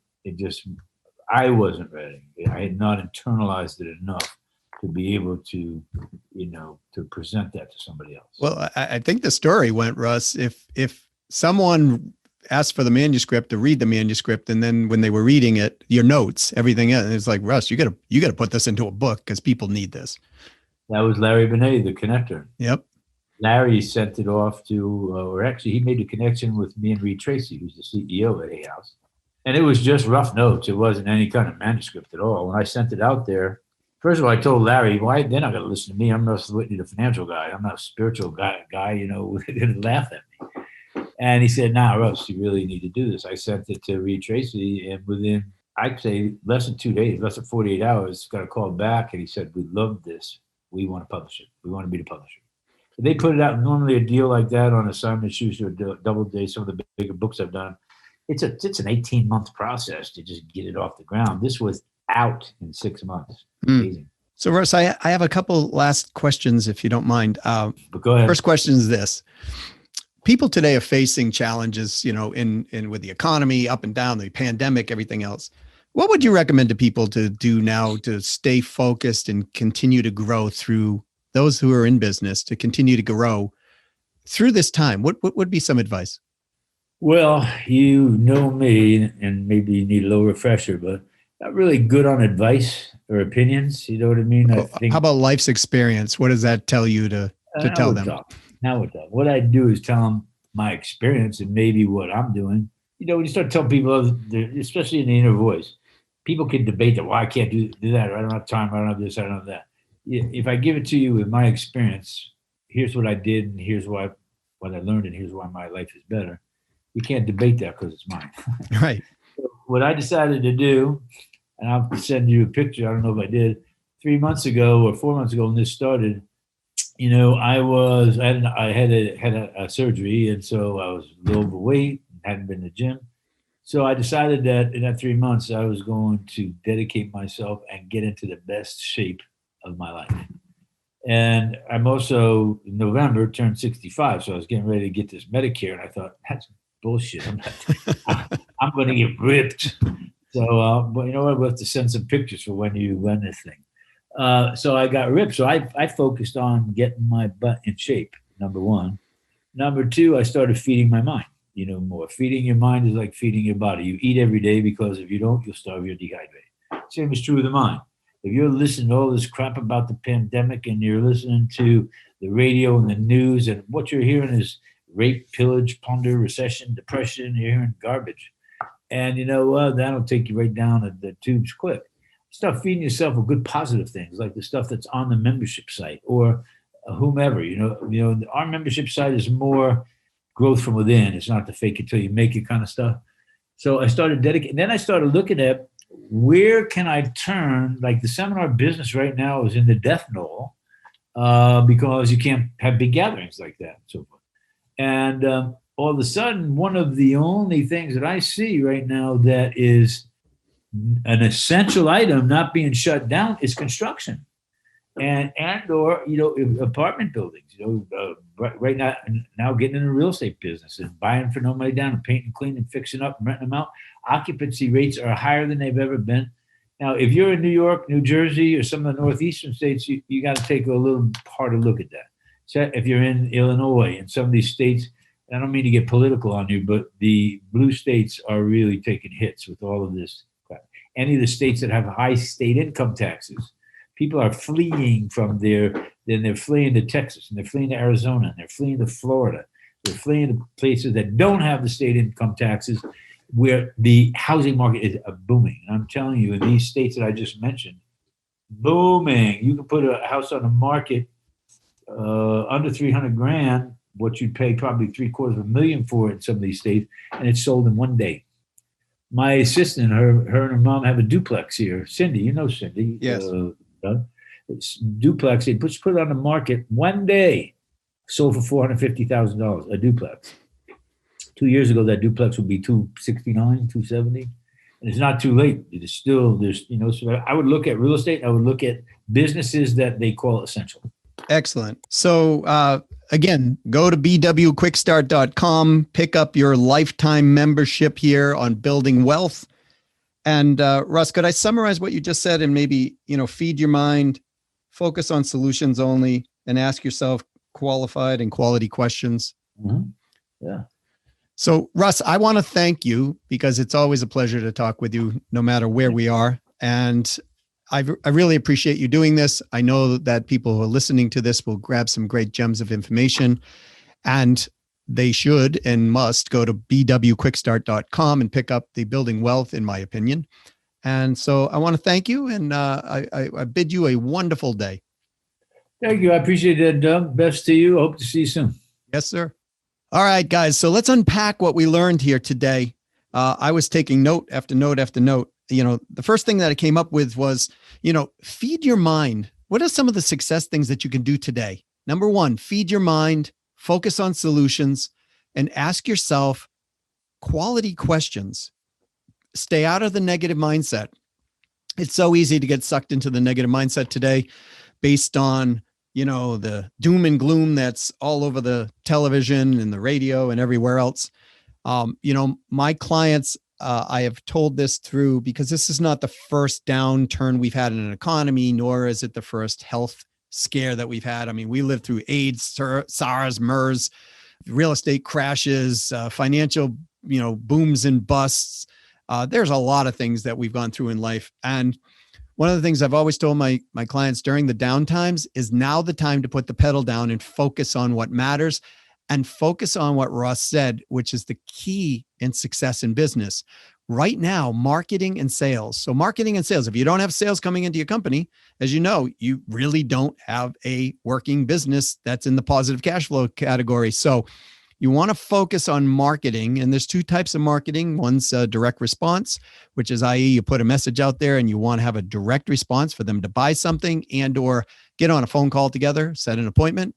I wasn't ready. I had not internalized it enough to be able to, to present that to somebody else. Well, I think the story went, Russ, if someone asked for the manuscript to read the manuscript, and then when they were reading it, your notes, everything else, it's like, Russ, you got to put this into a book because people need this. That was Larry Benet, the connector. Yep. Larry sent it off to, or actually he made a connection with me and Reed Tracy, who's the CEO at A House. And it was just rough notes. It wasn't any kind of manuscript at all. When I sent it out there, first of all, I told Larry, why they're not going to listen to me. I'm Russ Whitney, the financial guy. I'm not a spiritual guy, they're going to laugh at me. And he said, nah, Russ, you really need to do this. I sent it to Reed Tracy, and within, I'd say, less than 2 days, less than 48 hours, got a call back, and he said, we love this. We want to publish it. We want to be the publisher. So they put it out. Normally a deal like that on Simon & Schuster, Doubleday, some of the bigger books I've done, it's an 18-month process to just get it off the ground. This was out in 6 months. Amazing. So Russ, I have a couple last questions, if you don't mind. But go ahead. First question is this. People today are facing challenges, in with the economy, up and down, the pandemic, everything else. What would you recommend to people to do now to stay focused and continue to grow through those who are in business, to continue to grow through this time? What would be some advice? Well, you know me, and maybe you need a little refresher, but not really good on advice or opinions. You know what I mean? How about life's experience? What does that tell you to tell them? Now we're talking. What I do is tell them my experience and maybe what I'm doing. When you start telling people, especially in the inner voice, people can debate that, well, I can't do that, or I don't have time, I don't have this, I don't have that. If I give it to you with my experience, here's what I did, and here's what I learned, and here's why my life is better. You can't debate that because it's mine. Right. So what I decided to do, and I'll send you a picture, I don't know if I did, 3 months ago or 4 months ago when this started, I had a surgery, and so I was a little overweight, hadn't been to the gym. So I decided that in that 3 months, I was going to dedicate myself and get into the best shape of my life. And I'm also, in November, turned 65. So I was getting ready to get this Medicare. And I thought, that's bullshit. I'm going to get ripped. So, but you know what? We'll have to send some pictures for when you run this thing. So I got ripped. So I focused on getting my butt in shape, number one. Number two, I started feeding my mind, more. Feeding your mind is like feeding your body. You eat every day, because if you don't, you'll starve, you'll dehydrate. Same is true with the mind. If you're listening to all this crap about the pandemic, and you're listening to the radio and the news, and what you're hearing is rape, pillage, plunder, recession, depression, you're hearing garbage. And you know what? That'll take you right down the tubes quick. Start feeding yourself with good positive things, like the stuff that's on the membership site or whomever. Our membership site is more growth from within. It's not the fake it till you make it kind of stuff. So I started dedicating. Then I started looking at, where can I turn? Like the seminar business right now is in the death knell because you can't have big gatherings like that and so forth. And all of a sudden, one of the only things that I see right now that is an essential item not being shut down is construction and or apartment buildings. Right now getting in the real estate business and buying for no money down and painting, cleaning, fixing up, and renting them out. Occupancy rates are higher than they've ever been. Now, if you're in New York, New Jersey, or some of the northeastern states, you got to take a little harder look at that. So if you're in Illinois and some of these states, I don't mean to get political on you, but the blue states are really taking hits with all of this. Any of the states that have high state income taxes, People are fleeing from then they're fleeing to Texas, and they're fleeing to Arizona, and they're fleeing to Florida. They're fleeing to places that don't have the state income taxes, where the housing market is booming. And I'm telling you, in these states that I just mentioned, booming. You can put a house on the market under 300 grand, what you'd pay probably $750,000 for in some of these states, and it's sold in one day. My assistant, her and her mom have a duplex here. Cindy, you know Cindy. Yes. It's duplex. They put it on the market one day, sold for $450,000, a duplex. 2 years ago, that duplex would be $269,000, $270,000. And it's not too late. It is still, so I would look at real estate. I would look at businesses that they call essential. Excellent. So again, go to bwquickstart.com, pick up your lifetime membership here on building wealth. And Russ, could I summarize what you just said and maybe, feed your mind, focus on solutions only, and ask yourself qualified and quality questions? Mm-hmm. Yeah. So Russ, I want to thank you because it's always a pleasure to talk with you no matter where we are. And I really appreciate you doing this. I know that people who are listening to this will grab some great gems of information, and they should and must go to bwquickstart.com and pick up the Building Wealth, in my opinion. And so I want to thank you, and I bid you a wonderful day. Thank you. I appreciate that, Doug. Best to you. Hope to see you soon. Yes, sir. All right, guys. So let's unpack what we learned here today. I was taking note after note after note. The first thing that I came up with was, feed your mind. What are some of the success things that you can do today? Number one, feed your mind, focus on solutions, and ask yourself quality questions. Stay out of the negative mindset. It's so easy to get sucked into the negative mindset today based on, the doom and gloom that's all over the television and the radio and everywhere else. My clients, I have told this through, because this is not the first downturn we've had in an economy, nor is it the first health scare that we've had. I mean, we lived through AIDS, SARS, MERS, real estate crashes, financial, booms and busts. There's a lot of things that we've gone through in life. And one of the things I've always told my clients during the downtimes is now the time to put the pedal down and focus on what matters. And focus on what Russ said, which is the key in success in business. Right now, marketing and sales. So marketing and sales, if you don't have sales coming into your company, as you know, you really don't have a working business that's in the positive cash flow category. So you want to focus on marketing. And there's two types of marketing. One's direct response, which is, i.e., you put a message out there and you want to have a direct response for them to buy something and or get on a phone call together, set an appointment.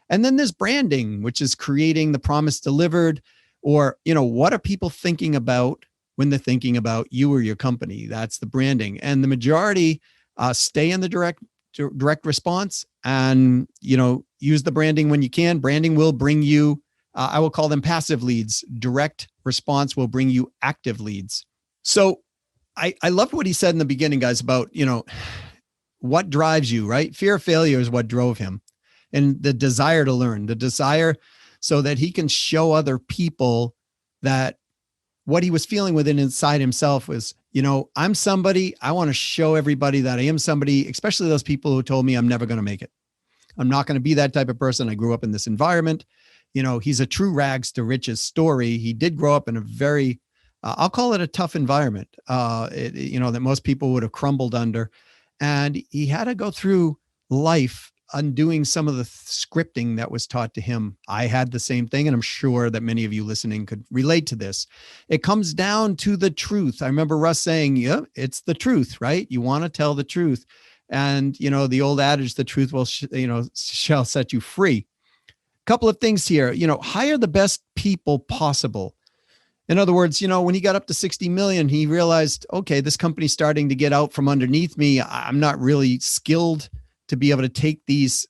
And then there's branding, which is creating the promise delivered, or, what are people thinking about when they're thinking about you or your company? That's the branding. And the majority stay in the direct response and, use the branding when you can. Branding will bring you, I will call them passive leads. Direct response will bring you active leads. So I love what he said in the beginning, guys, about, what drives you, right? Fear of failure is what drove him. And the desire to learn, the desire so that he can show other people that what he was feeling within inside himself was, I'm somebody, I want to show everybody that I am somebody, especially those people who told me I'm never going to make it. I'm not going to be that type of person. I grew up in this environment. He's a true rags to riches story. He did grow up in a very, I'll call it a tough environment, that most people would have crumbled under. And he had to go through life undoing some of the scripting that was taught to him. I had the same thing, and I'm sure that many of you listening could relate to this. It comes down to the truth. I remember Russ saying, yeah, it's the truth, right? You want to tell the truth. And, the old adage, the truth will, shall set you free. Couple of things here, hire the best people possible. In other words, when he got up to 60 million, he realized, okay, this company's starting to get out from underneath me. I'm not really skilled to be able to take these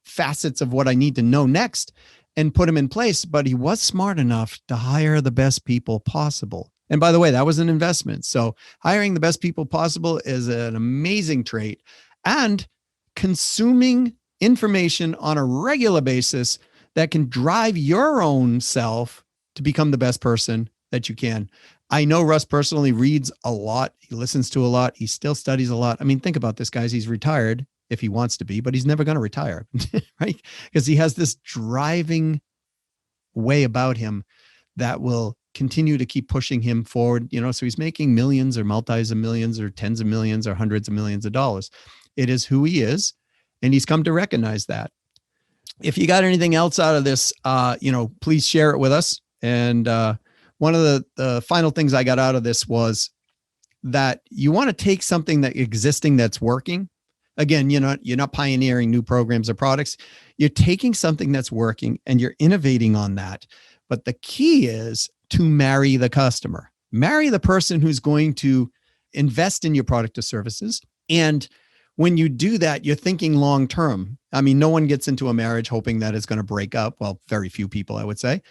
facets of what I need to know next and put them in place. But he was smart enough to hire the best people possible. And by the way, that was an investment. So hiring the best people possible is an amazing trait. And consuming information on a regular basis that can drive your own self to become the best person that you can. I know Russ personally reads a lot. He listens to a lot. He still studies a lot. I mean, think about this, guys. He's retired if he wants to be, but he's never going to retire, right? Because he has this driving way about him that will continue to keep pushing him forward. So he's making millions or multis of millions or tens of millions or hundreds of millions of dollars. It is who he is. And he's come to recognize that. If you got anything else out of this, please share it with us. And one of the final things I got out of this was that you want to take something that existing that's working. Again, you're not pioneering new programs or products. You're taking something that's working and you're innovating on that. But the key is to marry the customer, marry the person who's going to invest in your product or services. And when you do that, you're thinking long-term. I mean, no one gets into a marriage hoping that it's going to break up. Well, very few people, I would say.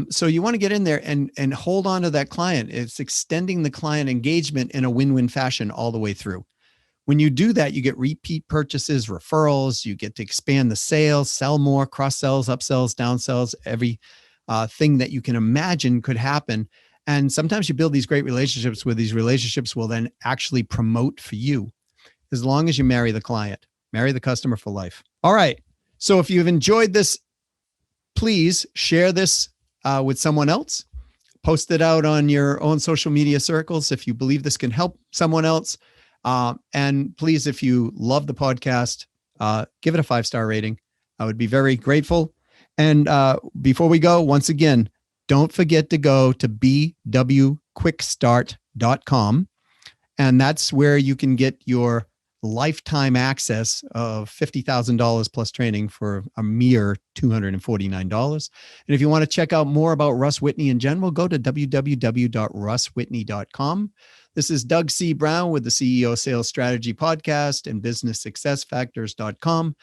So you want to get in there and hold on to that client. It's extending the client engagement in a win-win fashion all the way through. When you do that, you get repeat purchases, referrals, you get to expand the sales, sell more, cross-sells, upsells, downsells, every thing that you can imagine could happen. And sometimes you build these great relationships where these relationships will then actually promote for you. As long as you marry the client, marry the customer for life. All right. So if you've enjoyed this, please share this with someone else. Post it out on your own social media circles if you believe this can help someone else. And please, if you love the podcast, give it a 5-star rating. I would be very grateful. And before we go, once again, don't forget to go to bwquickstart.com. And that's where you can get your lifetime access of $50,000 plus training for a mere $249. And if you want to check out more about Russ Whitney in general, go to www.russwhitney.com. This is Doug C. Brown with the CEO Sales Strategy Podcast and businesssuccessfactors.com.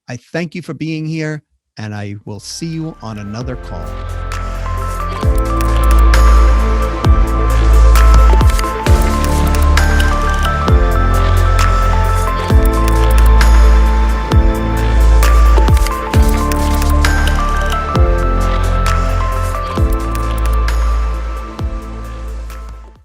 I thank you for being here, and I will see you on another call.